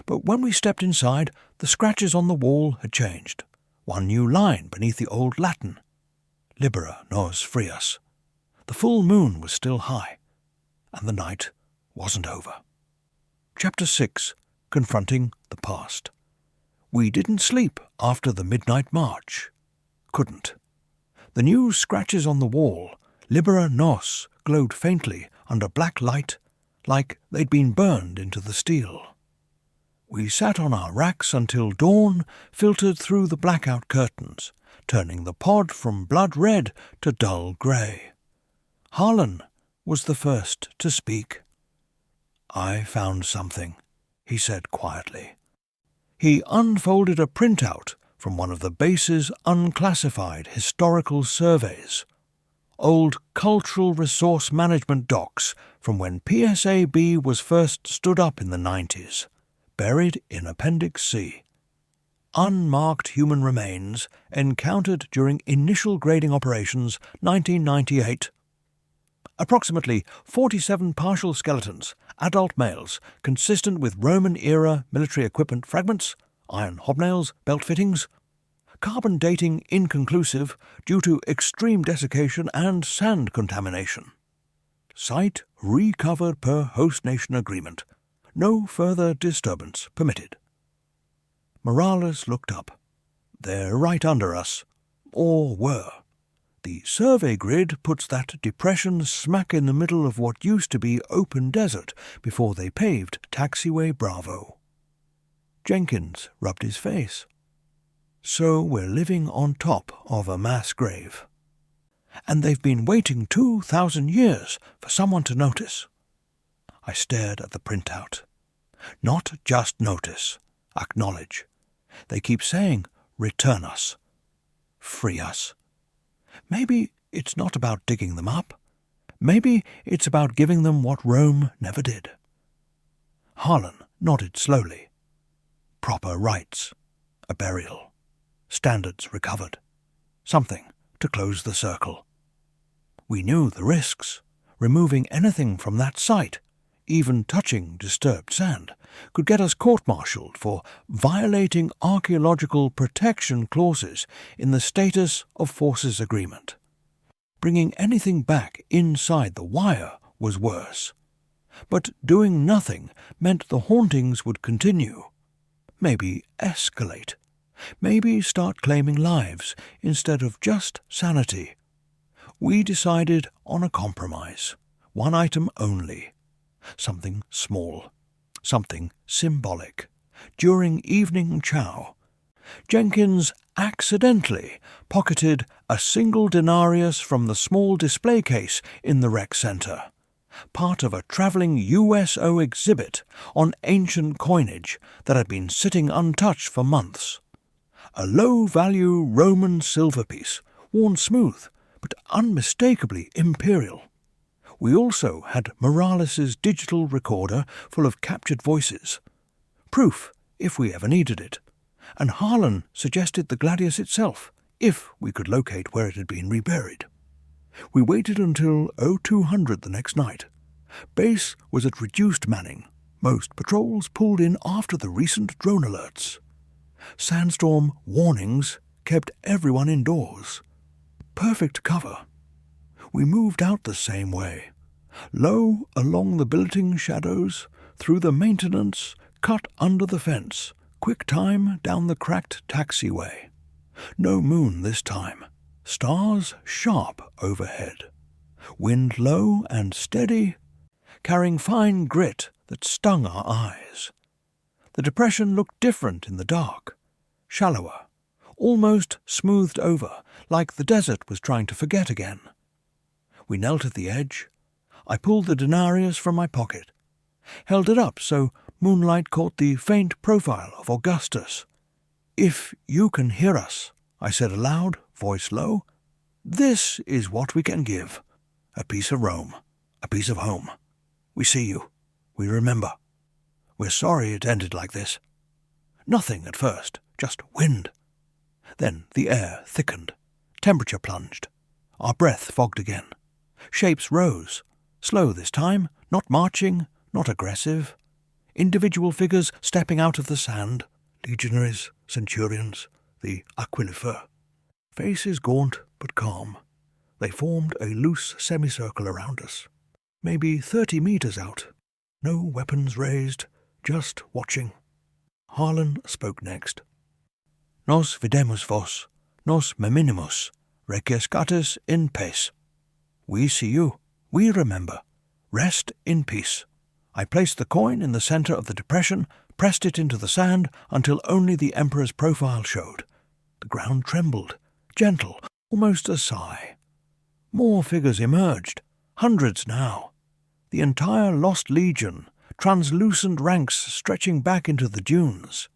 But when we stepped inside, the scratches on the wall had changed. One new line beneath the old Latin. Libera nos frias. The full moon was still high, and the night wasn't over. Chapter 6. Confronting the Past. We didn't sleep after the midnight march. Couldn't. The new scratches on the wall, Libera nos, glowed faintly under black light, like they'd been burned into the steel. We sat on our racks until dawn filtered through the blackout curtains, turning the pod from blood red to dull grey. Harlan was the first to speak. "I found something," he said quietly. He unfolded a printout from one of the base's unclassified historical surveys. Old cultural resource management docs from when PSAB was first stood up in the 90s, buried in Appendix C. Unmarked human remains encountered during initial grading operations 1998. Approximately 47 partial skeletons, adult males, consistent with Roman-era military equipment fragments, iron hobnails, belt fittings. Carbon dating inconclusive due to extreme desiccation and sand contamination. Site recovered per host nation agreement. No further disturbance permitted. Morales looked up. They're right under us. Or were. The survey grid puts that depression smack in the middle of what used to be open desert before they paved Taxiway Bravo. Jenkins rubbed his face. So we're living on top of a mass grave. And they've been waiting 2,000 years for someone to notice. I stared at the printout. Not just notice, acknowledge. They keep saying, return us. Free us. Maybe it's not about digging them up. Maybe it's about giving them what Rome never did. Harlan nodded slowly. Proper rites. A burial. Standards recovered. Something to close the circle. We knew the risks. Removing anything from that site, even touching disturbed sand, could get us court-martialed for violating archaeological protection clauses in the Status of Forces Agreement. Bringing anything back inside the wire was worse. But doing nothing meant the hauntings would continue. Maybe escalate. Maybe start claiming lives instead of just sanity. We decided on a compromise. One item only. Something small. Something symbolic. During evening chow, Jenkins accidentally pocketed a single denarius from the small display case in the rec center, part of a traveling USO exhibit on ancient coinage that had been sitting untouched for months. A low-value Roman silver piece, worn smooth, but unmistakably imperial. We also had Morales's digital recorder full of captured voices. Proof, if we ever needed it. And Harlan suggested the gladius itself, if we could locate where it had been reburied. We waited until 0200 the next night. Base was at reduced manning. Most patrols pulled in after the recent drone alerts. Sandstorm warnings kept everyone indoors. Perfect cover. We moved out the same way. Low along the billeting shadows, through the maintenance, cut under the fence, quick time down the cracked taxiway. No moon this time. Stars sharp overhead. Wind low and steady, carrying fine grit that stung our eyes. The depression looked different in the dark, shallower, almost smoothed over, like the desert was trying to forget again. We knelt at the edge. I pulled the denarius from my pocket, held it up so moonlight caught the faint profile of Augustus. "If you can hear us," I said aloud, voice low, "this is what we can give. A piece of Rome, a piece of home. We see you. We remember. We're sorry it ended like this." Nothing at first, just wind. Then the air thickened, temperature plunged. Our breath fogged again. Shapes rose, slow this time, not marching, not aggressive. Individual figures stepping out of the sand, legionaries, centurions, the aquilifer. Faces gaunt but calm. They formed a loose semicircle around us, maybe 30 meters out. No weapons raised, just watching. Harlan spoke next. "Nos videmus vos, nos meminimus, requiescatis in pace." We see you. We remember. Rest in peace. I placed the coin in the center of the depression, pressed it into the sand until only the Emperor's profile showed. The ground trembled, gentle, almost a sigh. More figures emerged, hundreds now. The entire lost legion, translucent ranks stretching back into the dunes.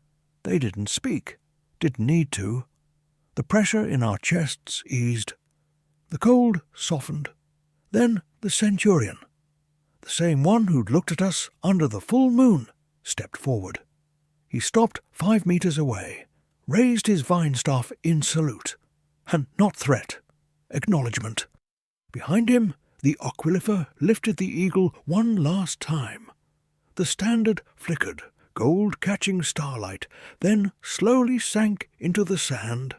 They didn't speak, didn't need to. The pressure in our chests eased. The cold softened. Then the centurion, the same one who'd looked at us under the full moon, stepped forward. He stopped 5 meters away, raised his vine staff in salute, and not threat, acknowledgement. Behind him, the aquilifer lifted the eagle one last time. The standard flickered, gold-catching starlight, then slowly sank into the sand,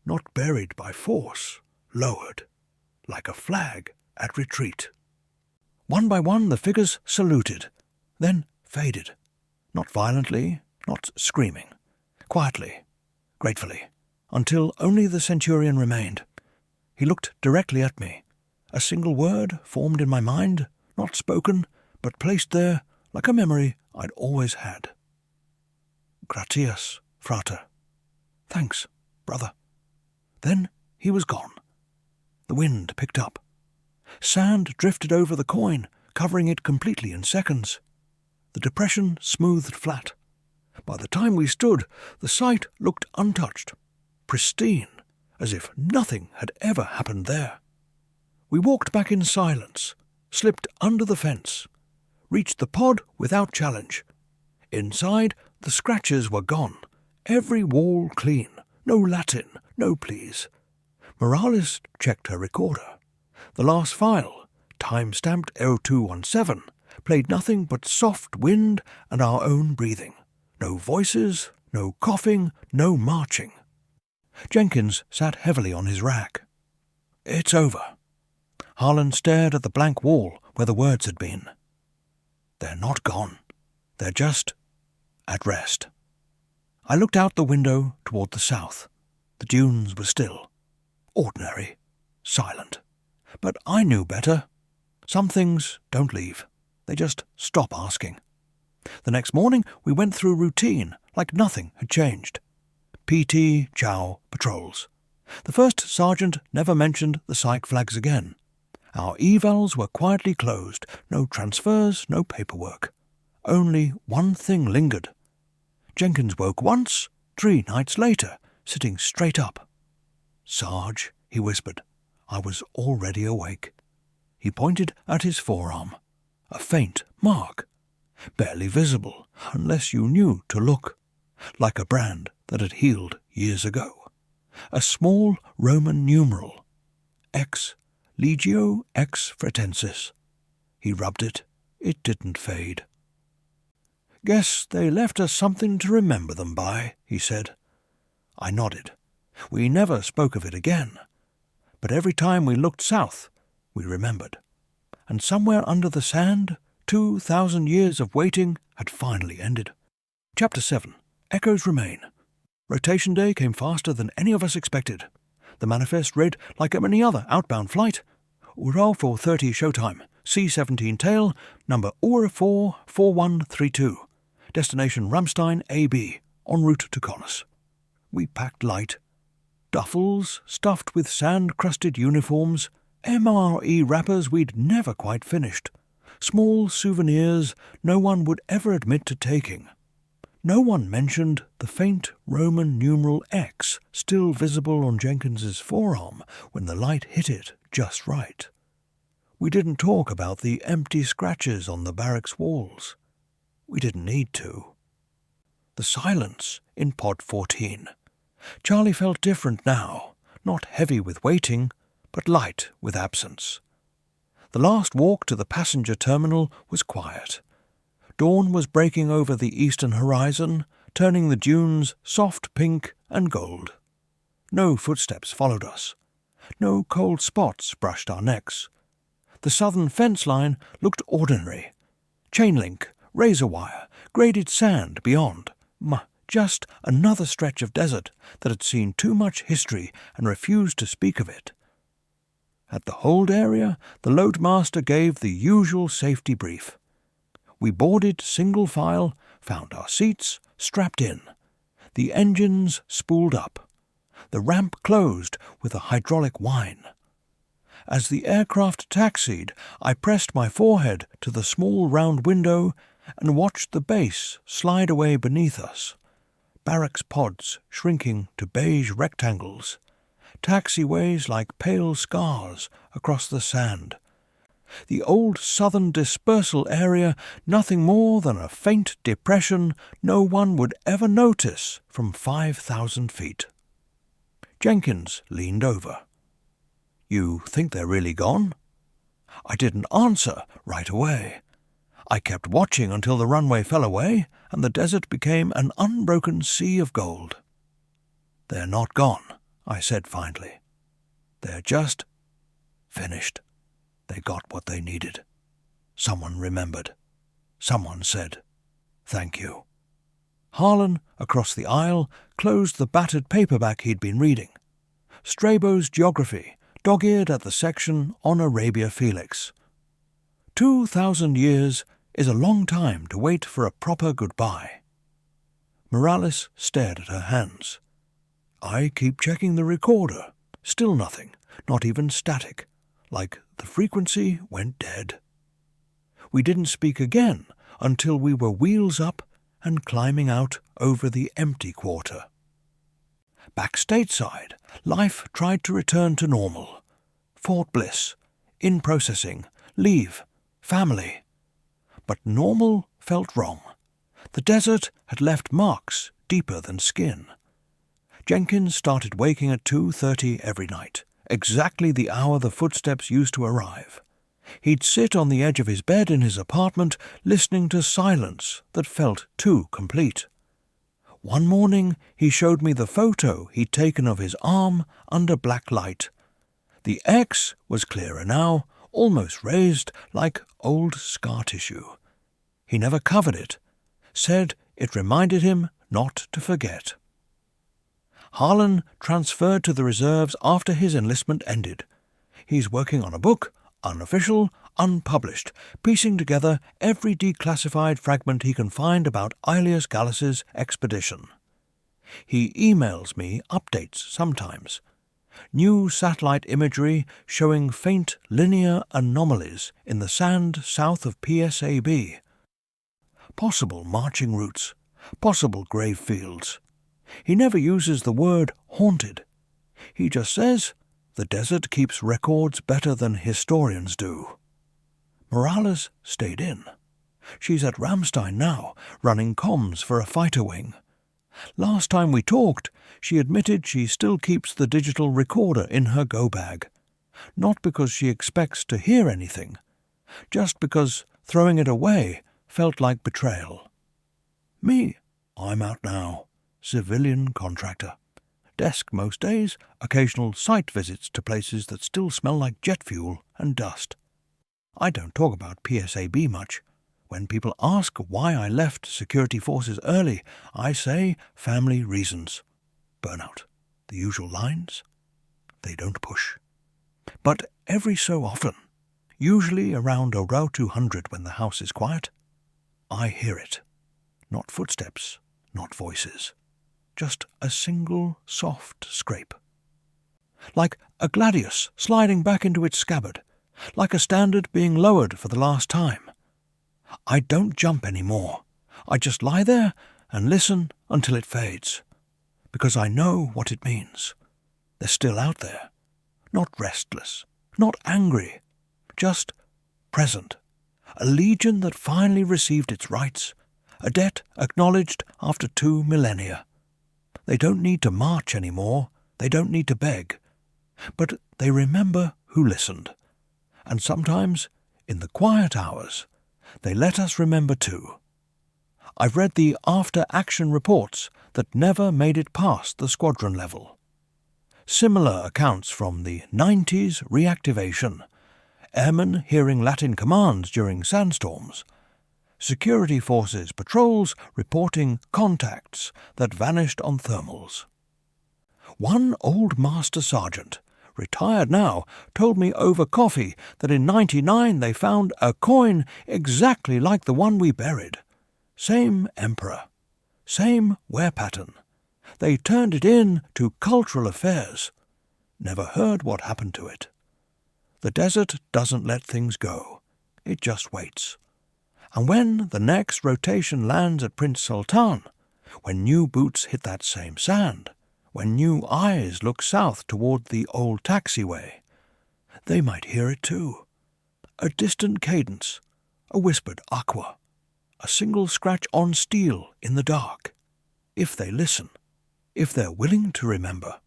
not buried by force, lowered, like a flag at retreat. One by one the figures saluted, then faded, not violently, not screaming, quietly, gratefully, until only the centurion remained. He looked directly at me. A single word formed in my mind, not spoken, but placed there like a memory I'd always had. Gratias, frater. Thanks, brother. Then he was gone. The wind picked up. Sand drifted over the coin, covering it completely in seconds. The depression smoothed flat. By the time we stood, the site looked untouched, pristine, as if nothing had ever happened there. We walked back in silence, slipped under the fence, reached the pod without challenge. Inside, the scratches were gone, every wall clean, no Latin, no please. Morales checked her recorder. The last file, time-stamped 0217, played nothing but soft wind and our own breathing. No voices, no coughing, no marching. Jenkins sat heavily on his rack. It's over. Harlan stared at the blank wall where the words had been. They're not gone. They're just at rest. I looked out the window toward the south. The dunes were still, ordinary, silent. But I knew better. Some things don't leave. They just stop asking. The next morning we went through routine, like nothing had changed. PT, chow, patrols. The first sergeant never mentioned the psych flags again. Our evals were quietly closed, no transfers, no paperwork. Only one thing lingered. Jenkins woke once, 3 nights later, sitting straight up. Sarge, he whispered. I was already awake. He pointed at his forearm. A faint mark. Barely visible, unless you knew to look. Like a brand that had healed years ago. A small Roman numeral. X Legio X Fretensis. He rubbed it. It didn't fade. Guess they left us something to remember them by, he said. I nodded. We never spoke of it again. But every time we looked south, we remembered. And somewhere under the sand, 2,000 years of waiting had finally ended. Chapter 7. Echoes Remain. Rotation day came faster than any of us expected. The manifest read like any other outbound flight. Ural 4:30 showtime, C-17 tail, number URA 44132. Destination Ramstein, AB, en route to Connus. We packed light. Duffels stuffed with sand-crusted uniforms, MRE wrappers we'd never quite finished, small souvenirs no one would ever admit to taking. No one mentioned the faint Roman numeral X still visible on Jenkins's forearm when the light hit it just right. We didn't talk about the empty scratches on the barracks walls. We didn't need to. The silence in Pod 14. Charlie felt different now, not heavy with waiting, but light with absence. The last walk to the passenger terminal was quiet. Dawn was breaking over the eastern horizon, turning the dunes soft pink and gold. No footsteps followed us. No cold spots brushed our necks. The southern fence line looked ordinary. Chain link, razor wire, graded sand beyond. Just another stretch of desert that had seen too much history and refused to speak of it. At the hold area, the loadmaster gave the usual safety brief. We boarded single file, found our seats, strapped in. The engines spooled up. The ramp closed with a hydraulic whine. As the aircraft taxied, I pressed my forehead to the small round window and watched the base slide away beneath us, barracks pods shrinking to beige rectangles, taxiways like pale scars across the sand. The old southern dispersal area nothing more than a faint depression no one would ever notice from 5,000 feet. Jenkins leaned over. "You think they're really gone?" I didn't answer right away. I kept watching until the runway fell away and the desert became an unbroken sea of gold. "They're not gone," I said finally. "They're just finished. They got what they needed. Someone remembered. Someone said, 'Thank you.'" Harlan, across the aisle, closed the battered paperback he'd been reading. Strabo's Geography, dog-eared at the section on Arabia Felix. 2,000 years is a long time to wait for a proper goodbye. Morales stared at her hands. "I keep checking the recorder. Still nothing, not even static, like the frequency went dead." We didn't speak again until we were wheels up and climbing out over the empty quarter. Back stateside, life tried to return to normal. Fort Bliss, in processing, leave, family. But normal felt wrong. The desert had left marks deeper than skin. Jenkins started waking at 2:30 every night, exactly the hour the footsteps used to arrive. He'd sit on the edge of his bed in his apartment, listening to silence that felt too complete. One morning he showed me the photo he'd taken of his arm under black light. The X was clearer now, almost raised like old scar tissue. He never covered it, said it reminded him not to forget. Harlan transferred to the reserves after his enlistment ended. He's working on a book, unofficial, unpublished, piecing together every declassified fragment he can find about Aelius Gallus's expedition. He emails me updates sometimes. New satellite imagery showing faint linear anomalies in the sand south of PSAB. Possible marching routes, possible grave fields. He never uses the word haunted. He just says, "The desert keeps records better than historians do." Morales stayed in. She's at Ramstein now, running comms for a fighter wing. Last time we talked, she admitted she still keeps the digital recorder in her go-bag. Not because she expects to hear anything, just because throwing it away felt like betrayal. Me, I'm out now, civilian contractor. Desk most days, occasional site visits to places that still smell like jet fuel and dust. I don't talk about PSAB much. When people ask why I left security forces early, I say family reasons. Burnout. The usual lines. They don't push. But every so often, usually around Row 200 when the house is quiet, I hear it. Not footsteps, not voices. Just a single soft scrape. Like a gladius sliding back into its scabbard. Like a standard being lowered for the last time. I don't jump anymore. I just lie there and listen until it fades. Because I know what it means. They're still out there. Not restless, not angry. Just present. A legion that finally received its rights. A debt acknowledged after 2 millennia. They don't need to march anymore. They don't need to beg. But they remember who listened. And sometimes, in the quiet hours, they let us remember too. I've read the after-action reports that never made it past the squadron level. Similar accounts from the 90s reactivation, airmen hearing Latin commands during sandstorms, security forces patrols reporting contacts that vanished on thermals. One old master sergeant, retired now, told me over coffee that in '99 they found a coin exactly like the one we buried. Same emperor. Same wear pattern. They turned it in to cultural affairs. Never heard what happened to it. The desert doesn't let things go. It just waits. And when the next rotation lands at Prince Sultan, when new boots hit that same sand, when new eyes look south toward the old taxiway, they might hear it too. A distant cadence, a whispered aqua, a single scratch on steel in the dark. If they listen, if they're willing to remember.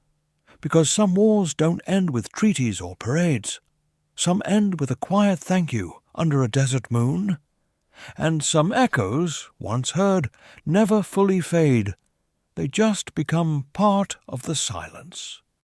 Because some wars don't end with treaties or parades. Some end with a quiet thank you under a desert moon. And some echoes, once heard, never fully fade. They just become part of the silence.